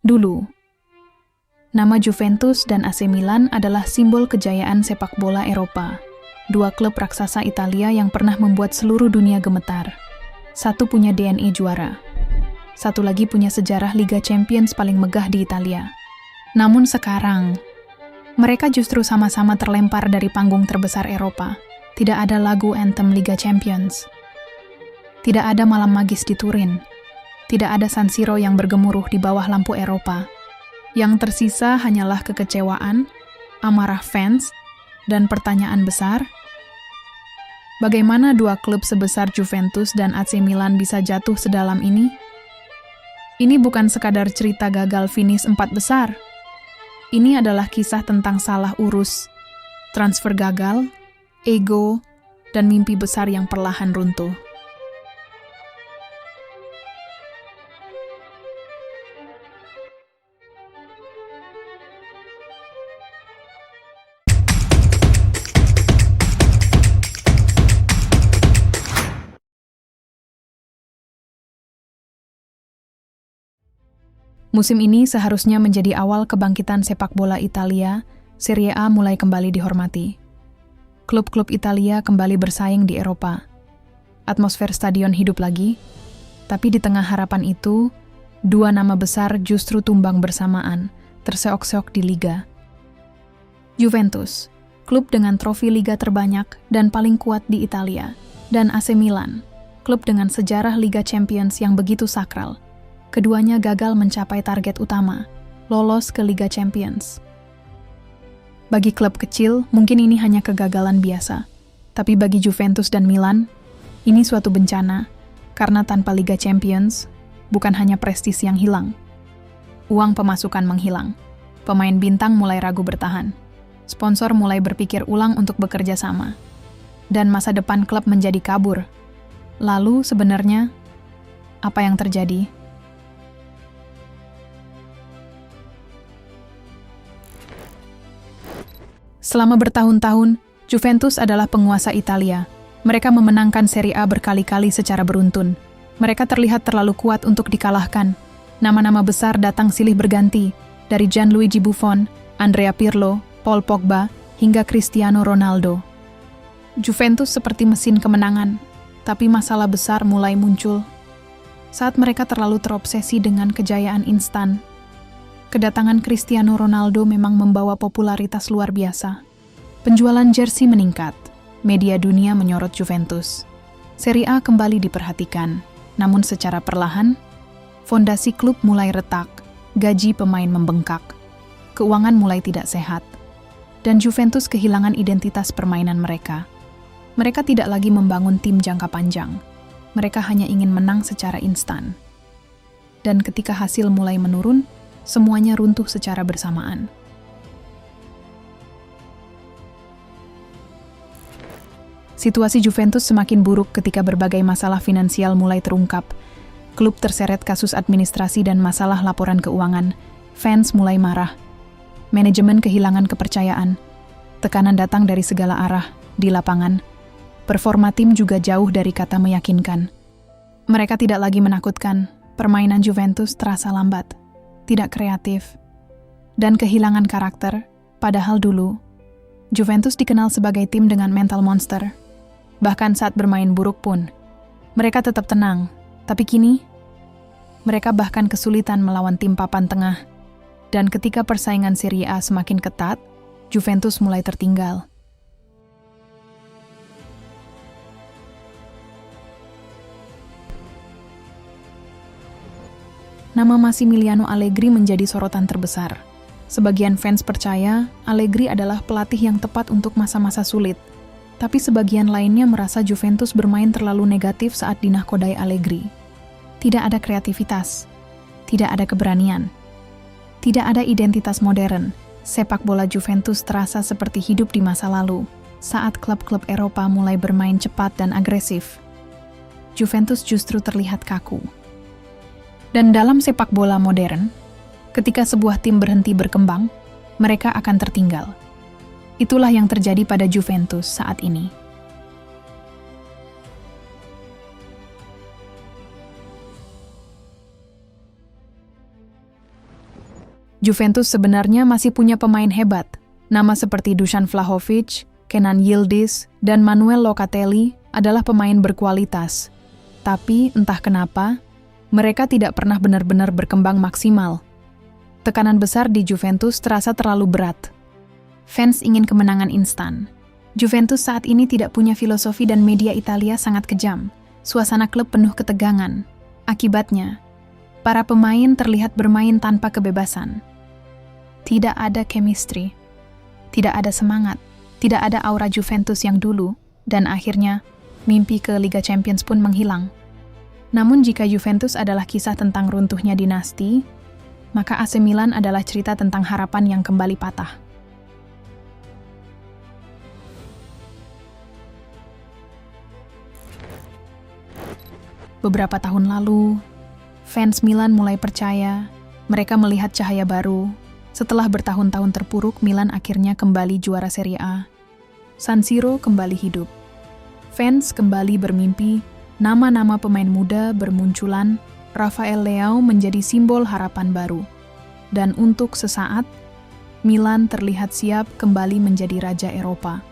Dulu, nama Juventus dan AC Milan adalah simbol kejayaan sepak bola Eropa. Dua klub raksasa Italia yang pernah membuat seluruh dunia gemetar. Satu punya DNA juara. Satu lagi punya sejarah Liga Champions paling megah di Italia. Namun sekarang, mereka justru sama-sama terlempar dari panggung terbesar Eropa. Tidak ada lagu anthem Liga Champions. Tidak ada malam magis di Turin. Tidak ada San Siro yang bergemuruh di bawah lampu Eropa. Yang tersisa hanyalah kekecewaan, amarah fans, dan pertanyaan besar. Bagaimana dua klub sebesar Juventus dan AC Milan bisa jatuh sedalam ini? Ini bukan sekadar cerita gagal finish 4 besar. Ini adalah kisah tentang salah urus, transfer gagal, ego, dan mimpi besar yang perlahan runtuh. Musim ini seharusnya menjadi awal kebangkitan sepak bola Italia. Serie A mulai kembali dihormati. Klub-klub Italia kembali bersaing di Eropa. Atmosfer stadion hidup lagi, tapi di tengah harapan itu, dua nama besar justru tumbang bersamaan, terseok-seok di Liga. Juventus, klub dengan trofi Liga terbanyak dan paling kuat di Italia, dan AC Milan, klub dengan sejarah Liga Champions yang begitu sakral. Keduanya gagal mencapai target utama, lolos ke Liga Champions. Bagi klub kecil, mungkin ini hanya kegagalan biasa. Tapi bagi Juventus dan Milan, ini suatu bencana, karena tanpa Liga Champions, bukan hanya prestis yang hilang. Uang pemasukan menghilang. Pemain bintang mulai ragu bertahan. Sponsor mulai berpikir ulang untuk bekerja sama. Dan masa depan klub menjadi kabur. Lalu sebenarnya, apa yang terjadi? Selama bertahun-tahun, Juventus adalah penguasa Italia. Mereka memenangkan Serie A berkali-kali secara beruntun. Mereka terlihat terlalu kuat untuk dikalahkan. Nama-nama besar datang silih berganti, dari Gianluigi Buffon, Andrea Pirlo, Paul Pogba, hingga Cristiano Ronaldo. Juventus seperti mesin kemenangan, tapi masalah besar mulai muncul. Saat mereka terlalu terobsesi dengan kejayaan instan, kedatangan Cristiano Ronaldo memang membawa popularitas luar biasa. Penjualan jersey meningkat, media dunia menyorot Juventus. Serie A kembali diperhatikan, namun secara perlahan, fondasi klub mulai retak, gaji pemain membengkak, keuangan mulai tidak sehat, dan Juventus kehilangan identitas permainan mereka. Mereka tidak lagi membangun tim jangka panjang, mereka hanya ingin menang secara instan. Dan ketika hasil mulai menurun, semuanya runtuh secara bersamaan. Situasi Juventus semakin buruk ketika berbagai masalah finansial mulai terungkap. Klub terseret kasus administrasi dan masalah laporan keuangan. Fans mulai marah. Manajemen kehilangan kepercayaan. Tekanan datang dari segala arah, di lapangan. Performa tim juga jauh dari kata meyakinkan. Mereka tidak lagi menakutkan. Permainan Juventus terasa lambat, tidak kreatif, dan kehilangan karakter. Padahal dulu, Juventus dikenal sebagai tim dengan mental monster. Bahkan saat bermain buruk pun, mereka tetap tenang. Tapi kini, mereka bahkan kesulitan melawan tim papan tengah. Dan ketika persaingan Serie A semakin ketat, Juventus mulai tertinggal. Nama Massimiliano Allegri menjadi sorotan terbesar. Sebagian fans percaya Allegri adalah pelatih yang tepat untuk masa-masa sulit. Tapi sebagian lainnya merasa Juventus bermain terlalu negatif saat dinahkodai Allegri. Tidak ada kreativitas, tidak ada keberanian, tidak ada identitas modern. Sepak bola Juventus terasa seperti hidup di masa lalu, saat klub-klub Eropa mulai bermain cepat dan agresif. Juventus justru terlihat kaku. Dan dalam sepak bola modern, ketika sebuah tim berhenti berkembang, mereka akan tertinggal. Itulah yang terjadi pada Juventus saat ini. Juventus sebenarnya masih punya pemain hebat. Nama seperti Dusan Vlahovic, Kenan Yildiz, dan Manuel Locatelli adalah pemain berkualitas. Tapi entah kenapa, mereka tidak pernah benar-benar berkembang maksimal. Tekanan besar di Juventus terasa terlalu berat. Fans ingin kemenangan instan. Juventus saat ini tidak punya filosofi dan media Italia sangat kejam. Suasana klub penuh ketegangan. Akibatnya, para pemain terlihat bermain tanpa kebebasan. Tidak ada chemistry, tidak ada semangat, tidak ada aura Juventus yang dulu, dan akhirnya mimpi ke Liga Champions pun menghilang. Namun jika Juventus adalah kisah tentang runtuhnya dinasti, maka AC Milan adalah cerita tentang harapan yang kembali patah. Beberapa tahun lalu, fans Milan mulai percaya, mereka melihat cahaya baru. Setelah bertahun-tahun terpuruk, Milan akhirnya kembali juara Serie A. San Siro kembali hidup. Fans kembali bermimpi, nama-nama pemain muda bermunculan, Rafael Leao menjadi simbol harapan baru. Dan untuk sesaat, Milan terlihat siap kembali menjadi raja Eropa.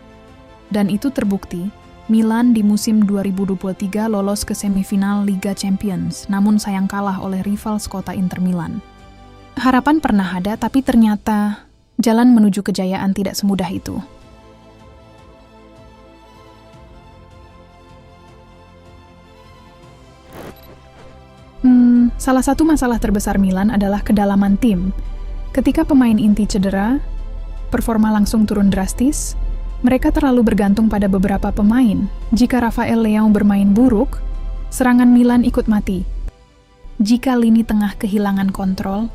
Dan itu terbukti, Milan di musim 2023 lolos ke semifinal Liga Champions, namun sayang kalah oleh rival sekota Inter Milan. Harapan pernah ada, tapi ternyata jalan menuju kejayaan tidak semudah itu. Salah satu masalah terbesar Milan adalah kedalaman tim. Ketika pemain inti cedera, performa langsung turun drastis. Mereka terlalu bergantung pada beberapa pemain. Jika Rafael Leao bermain buruk, serangan Milan ikut mati. Jika lini tengah kehilangan kontrol,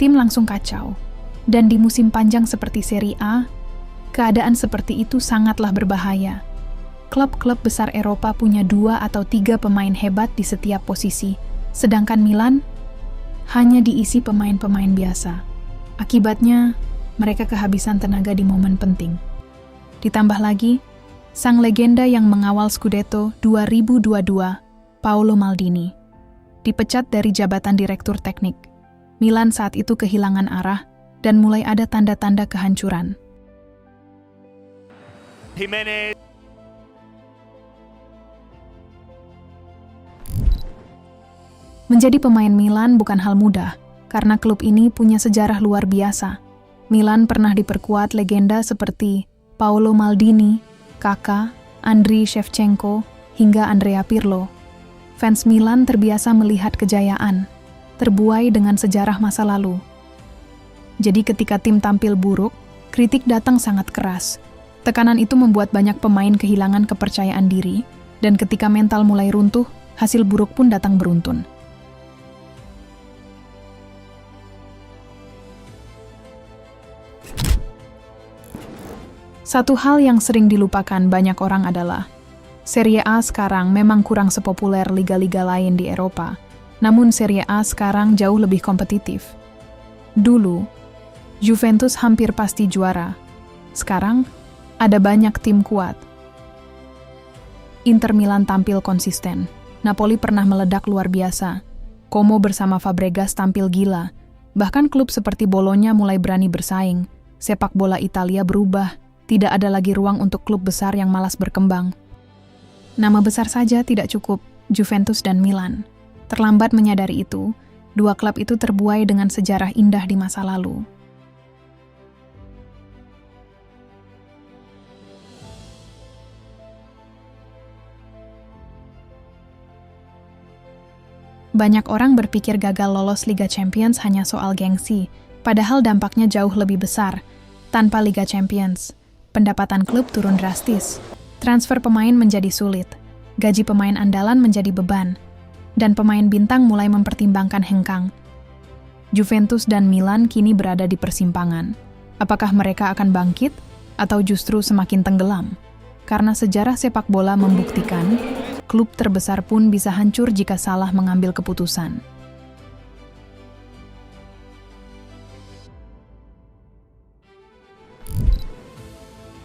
tim langsung kacau. Dan di musim panjang seperti Serie A, keadaan seperti itu sangatlah berbahaya. Klub-klub besar Eropa punya 2 atau 3 pemain hebat di setiap posisi, sedangkan Milan hanya diisi pemain-pemain biasa. Akibatnya, mereka kehabisan tenaga di momen penting. Ditambah lagi, sang legenda yang mengawal Scudetto 2022, Paolo Maldini, dipecat dari jabatan direktur teknik. Milan saat itu kehilangan arah dan mulai ada tanda-tanda kehancuran. Jimenez. Menjadi pemain Milan bukan hal mudah, karena klub ini punya sejarah luar biasa. Milan pernah diperkuat legenda seperti Paolo Maldini, Kakak, Andriy Shevchenko, hingga Andrea Pirlo. Fans Milan terbiasa melihat kejayaan, terbuai dengan sejarah masa lalu. Jadi ketika tim tampil buruk, kritik datang sangat keras. Tekanan itu membuat banyak pemain kehilangan kepercayaan diri, dan ketika mental mulai runtuh, hasil buruk pun datang beruntun. Satu hal yang sering dilupakan banyak orang adalah, Serie A sekarang memang kurang sepopuler liga-liga lain di Eropa, namun Serie A sekarang jauh lebih kompetitif. Dulu, Juventus hampir pasti juara. Sekarang, ada banyak tim kuat. Inter Milan tampil konsisten. Napoli pernah meledak luar biasa. Como bersama Fabregas tampil gila. Bahkan klub seperti Bologna mulai berani bersaing. Sepak bola Italia berubah. Tidak ada lagi ruang untuk klub besar yang malas berkembang. Nama besar saja tidak cukup, Juventus dan Milan. Terlambat menyadari itu, dua klub itu terbuai dengan sejarah indah di masa lalu. Banyak orang berpikir gagal lolos Liga Champions hanya soal gengsi, padahal dampaknya jauh lebih besar. Tanpa Liga Champions, pendapatan klub turun drastis, transfer pemain menjadi sulit, gaji pemain andalan menjadi beban, dan pemain bintang mulai mempertimbangkan hengkang. Juventus dan Milan kini berada di persimpangan. Apakah mereka akan bangkit, atau justru semakin tenggelam? Karena sejarah sepak bola membuktikan, klub terbesar pun bisa hancur jika salah mengambil keputusan.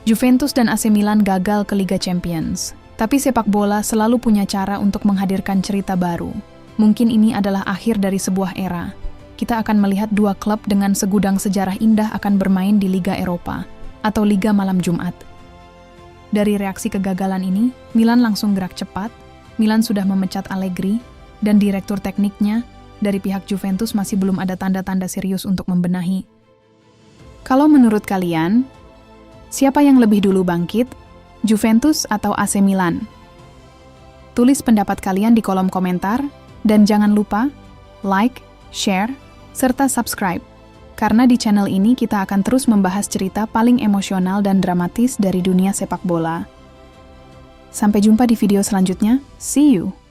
Juventus dan AC Milan gagal ke Liga Champions, tapi sepak bola selalu punya cara untuk menghadirkan cerita baru. Mungkin ini adalah akhir dari sebuah era. kita akan melihat dua klub dengan segudang sejarah indah akan bermain di Liga Eropa atau Liga Malam Jumat. Dari reaksi kegagalan ini, Milan langsung gerak cepat. Milan sudah memecat Allegri, dan direktur tekniknya dari pihak Juventus masih belum ada tanda-tanda serius untuk membenahi. Kalau menurut kalian, siapa yang lebih dulu bangkit, Juventus atau AC Milan? Tulis pendapat kalian di kolom komentar, dan jangan lupa like, share, serta subscribe. Karena di channel ini kita akan terus membahas cerita paling emosional dan dramatis dari dunia sepak bola. Sampai jumpa di video selanjutnya. See you!